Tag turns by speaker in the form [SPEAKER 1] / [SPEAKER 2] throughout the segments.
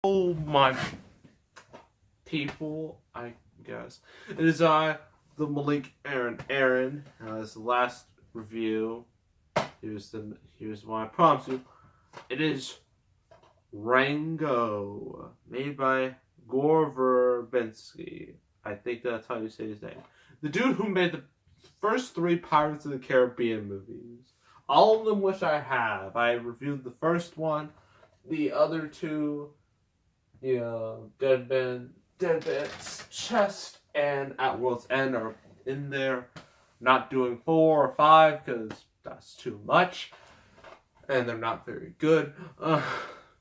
[SPEAKER 1] Oh my people, I guess. It is the Malik Aaron. This last review. Here's what I promise you. It is Rango, made by Gore Verbinski. I think that's how you say his name. The dude who made the first 3 Pirates of the Caribbean movies. All of them which I have. I reviewed the first one. The other 2, Deadman's Chest and At World's End are in there. Not doing 4 or 5 because that's too much. And they're not very good.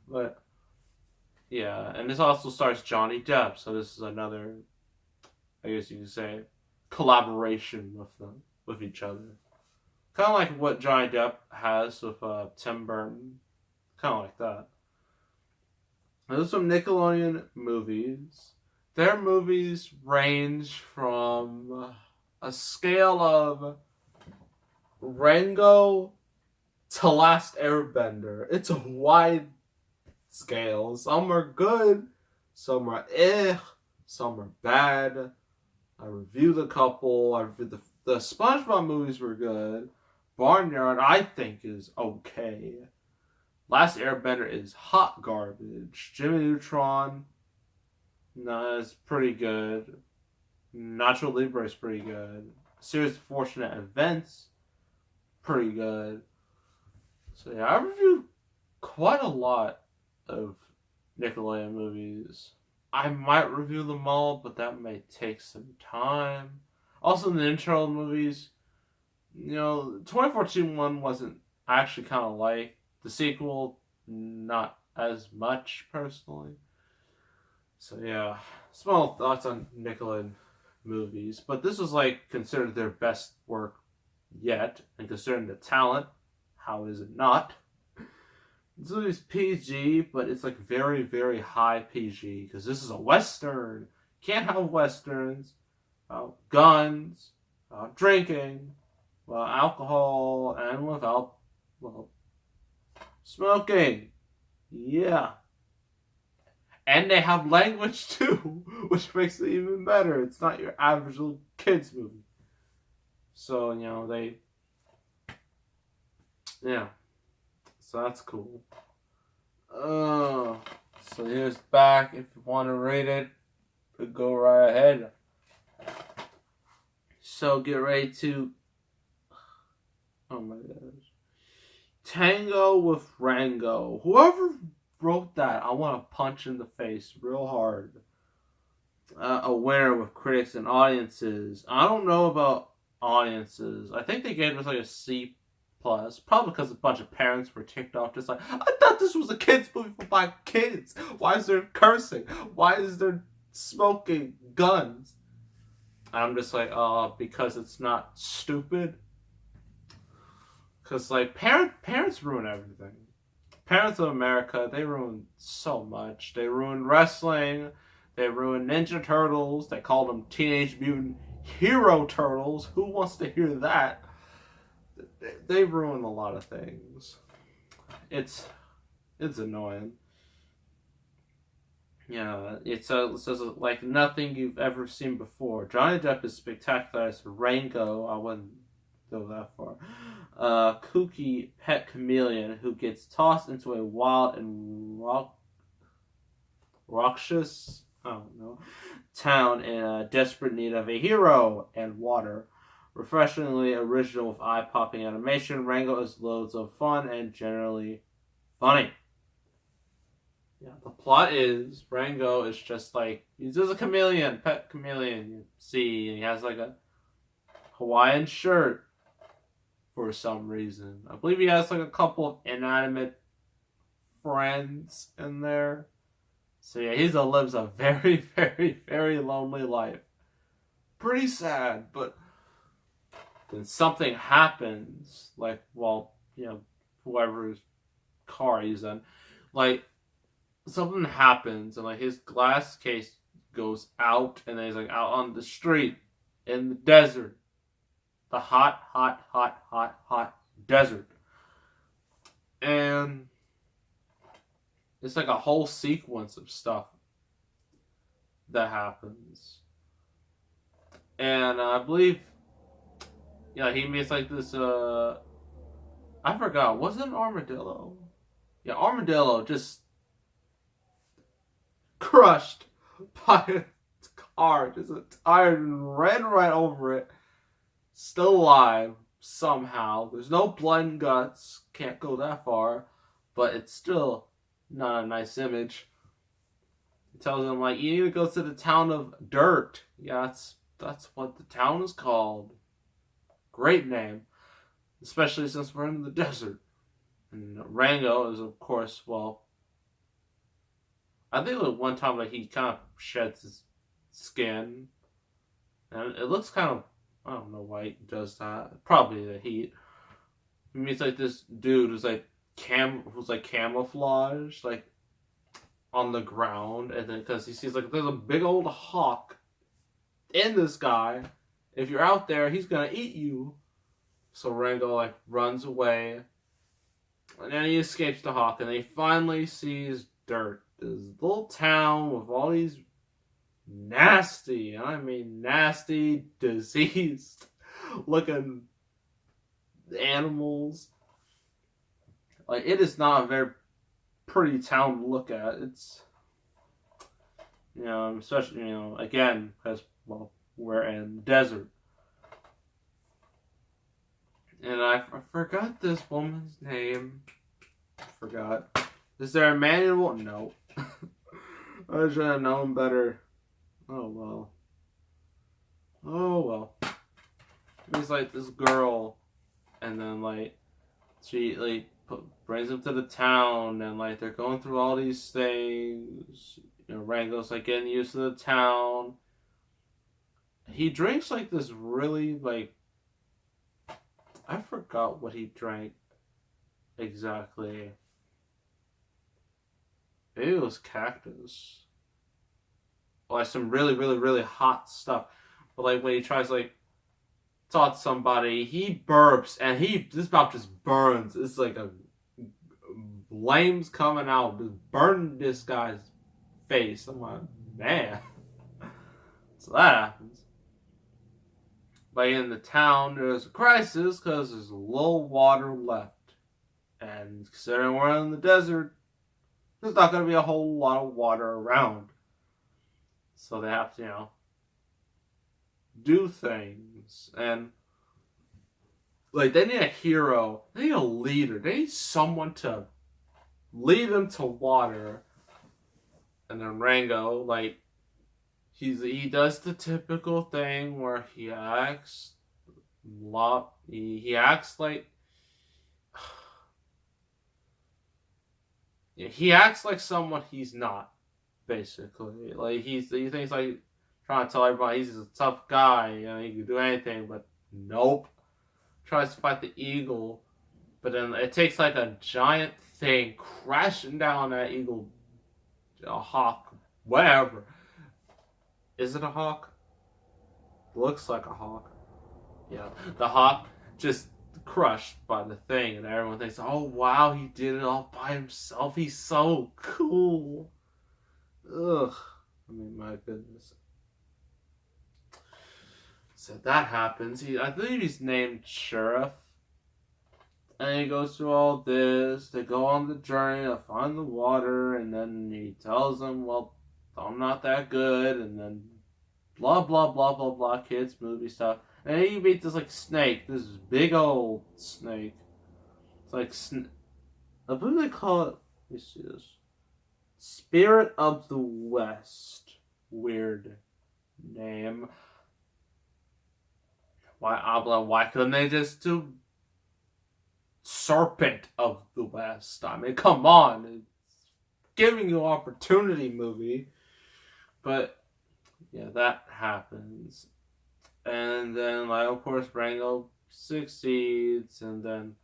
[SPEAKER 1] But, yeah. And this also stars Johnny Depp. So this is another, I guess you could say, collaboration with them, with each other. Kind of like what Johnny Depp has with Tim Burton. Kind of like that. Those are some Nickelodeon movies. Their movies range from a scale of Rango to Last Airbender. It's a wide scale. Some are good, some are some are bad. I reviewed a couple. I reviewed the SpongeBob movies were good. Barnyard, I think, is okay. Last Airbender is hot garbage. Jimmy Neutron, no, it's pretty good. Nacho Libre is pretty good. Series of Fortunate Events, pretty good. So yeah, I reviewed quite a lot of Nickelodeon movies. I might review them all, but that may take some time. Also, the intro movies, 2014 one wasn't, I actually kind of like. The sequel, not as much, personally. So yeah, small thoughts on Nickelodeon movies. But this was considered their best work yet. And considering the talent, how is it not? This movie's PG, but it's very, very high PG. Because this is a Western. Can't have Westerns without guns, without drinking, without alcohol, and without, smoking. Yeah. And they have language too, which makes it even better. It's not your average little kids movie. So, yeah. So that's cool. So here's back. If you want to read it, go right ahead. So get ready to... Oh my gosh. Tango with Rango. Whoever wrote that, I want to punch in the face real hard. A winner with critics and audiences. I don't know about audiences. I think they gave us a C+. Probably because a bunch of parents were ticked off. Just I thought this was a kids movie for my kids. Why is there cursing? Why is there smoking guns? I'm just because it's not stupid. Because, parents ruin everything. Parents of America, they ruin so much. They ruined wrestling. They ruined Ninja Turtles. They called them Teenage Mutant Hero Turtles. Who wants to hear that? They ruin a lot of things. It's annoying. Yeah, it says like nothing you've ever seen before. Johnny Depp is spectacular as Rango. I wouldn't go that far. Kooky pet chameleon who gets tossed into a wild and raucous, town in desperate need of a hero and water. Refreshingly original with eye-popping animation, Rango is loads of fun and generally funny. Yeah, the plot is Rango is just he's just a chameleon, pet chameleon. You see, and he has a Hawaiian shirt. For some reason. I believe he has a couple of inanimate friends in there. So yeah, he lives a very, very, very lonely life. Pretty sad, but then something happens, whoever's car he's in, something happens and his glass case goes out and then he's out on the street in the desert. The hot, hot, hot, hot, hot desert. And It's like a whole sequence of stuff that happens. And I believe, yeah, he meets like this, I forgot, was it an armadillo? Yeah, armadillo just crushed by a car. Just a tire ran right over it. Still alive somehow. There's no blood and guts. Can't go that far. But it's still not a nice image. He tells him, like, you need to go to the town of Dirt. Yeah, that's what the town is called. Great name. Especially since we're in the desert. And Rango is, of course, well, I think like one time like he kind of sheds his skin, and it looks kind of, I don't know why he does that. Probably the heat. He meets like this dude who's like camouflaged like on the ground, and then because he sees like there's a big old hawk in the sky. If you're out there, he's gonna eat you. So Rango like runs away, and then he escapes the hawk, and then he finally sees Dirt, this little town with all these nasty, and I mean nasty, diseased looking animals. Like, it is not a very pretty town to look at. It's, especially, again, because, well, we're in the desert. And I forgot this woman's name. Forgot. Is there a manual? No. I should have known better. Oh well. Oh well. He's like this girl, and then like she like brings him to the town, and like they're going through all these things. Rango's like getting used to the town. He drinks like this really like, I forgot what he drank exactly. Maybe it was cactus. Or like some really, really, really hot stuff. But like when he tries to like talk to somebody, he burps and this mouth just burns. It's like a flames coming out, just burning this guy's face. I'm like, man. So that happens. Like in the town, there's a crisis because there's a little water left. And considering we're in the desert, there's not going to be a whole lot of water around. So they have to, do things. And, like, they need a hero. They need a leader. They need someone to lead them to water. And then Rango, like, he does the typical thing where he acts like he acts like someone he's not, basically. Like he thinks like trying to tell everybody he's a tough guy, he can do anything, but nope. Tries to fight the eagle, but then it takes like a giant thing crashing down that eagle, a hawk, whatever. Is it a hawk? Looks like a hawk. Yeah, the hawk just crushed by the thing, and everyone thinks, oh wow, he did it all by himself. He's so cool. Ugh. I mean, my goodness. So that happens. I believe he's named Sheriff. And he goes through all this. They go on the journey to find the water, and then he tells them, well, I'm not that good, and then blah, blah, blah, blah, blah, kids, movie stuff. And then you meet this, like, snake. This big old snake. It's like, I believe they call it, let me see this. Spirit of the West. Weird name. Why couldn't they just do Serpent of the West? I mean, come on. It's giving you opportunity, movie. But, yeah, that happens. And then, like, of course, Rango succeeds, and then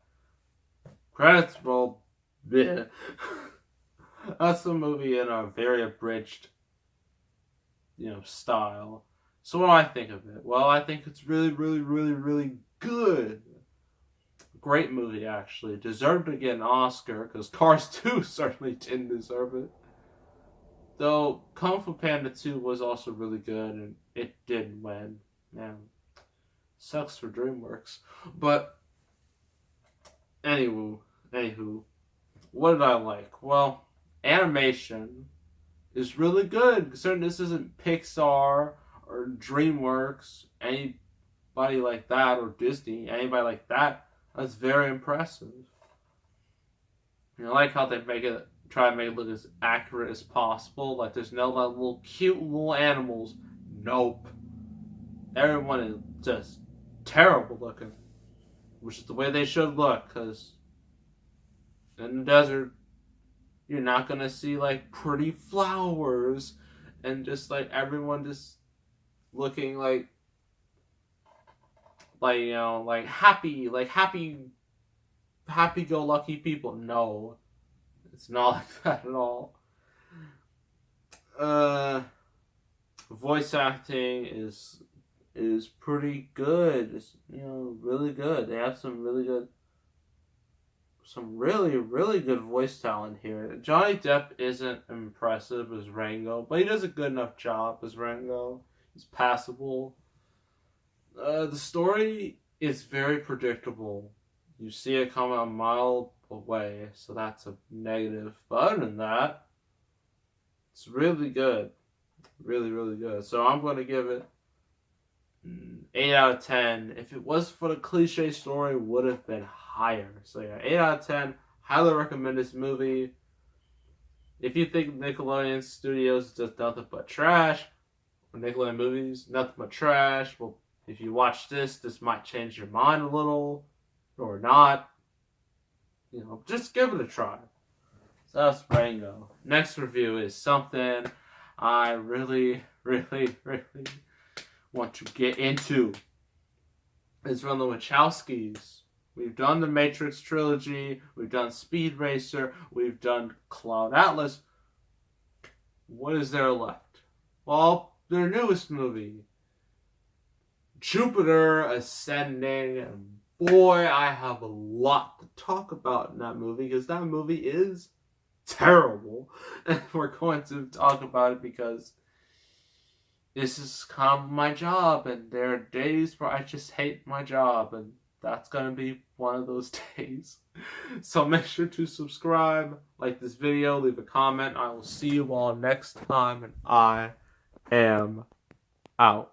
[SPEAKER 1] credits roll. Bleh. That's the movie in a very abridged, style. So what do I think of it? Well, I think it's really, really, really, really good. Great movie, actually. Deserved to get an Oscar, because Cars 2 certainly didn't deserve it. Though Kung Fu Panda 2 was also really good, and it did win. Man, sucks for DreamWorks. But, anywho, what did I like? Well, animation is really good. Considering this isn't Pixar or DreamWorks, anybody like that, or Disney, anybody like that, that's very impressive. I like how they try to make it look as accurate as possible. Like there's no like little cute little animals. Nope. Everyone is just terrible looking, which is the way they should look. Because in the desert, you're not gonna see like pretty flowers and just like everyone just looking like happy-go-lucky people. No, it's not like that at all. Voice acting is pretty good. It's really good. They have some really good voice talent here. Johnny Depp isn't impressive as Rango, but he does a good enough job as Rango. He's passable. The story is very predictable. You see it coming a mile away, so that's a negative. But other than that, it's really good. Really, really good. So I'm going to give it 8 out of 10. If it was for the cliche story, it would have been higher. So yeah, 8 out of 10. Highly recommend this movie. If you think Nickelodeon Studios is just nothing but trash, or Nickelodeon Movies, nothing but trash, well, if you watch this might change your mind a little, or not. Just give it a try. So that's Rango. Next review is something I really, really, really want to get into. It's from the Wachowskis. We've done the Matrix trilogy, we've done Speed Racer, we've done Cloud Atlas. What is there left? Well, their newest movie, Jupiter Ascending, and boy, I have a lot to talk about in that movie, because that movie is terrible. And we're going to talk about it because this is kind of my job, and there are days where I just hate my job, and that's going to be one of those days. So make sure to subscribe, like this video, leave a comment. I will see you all next time, and I am out.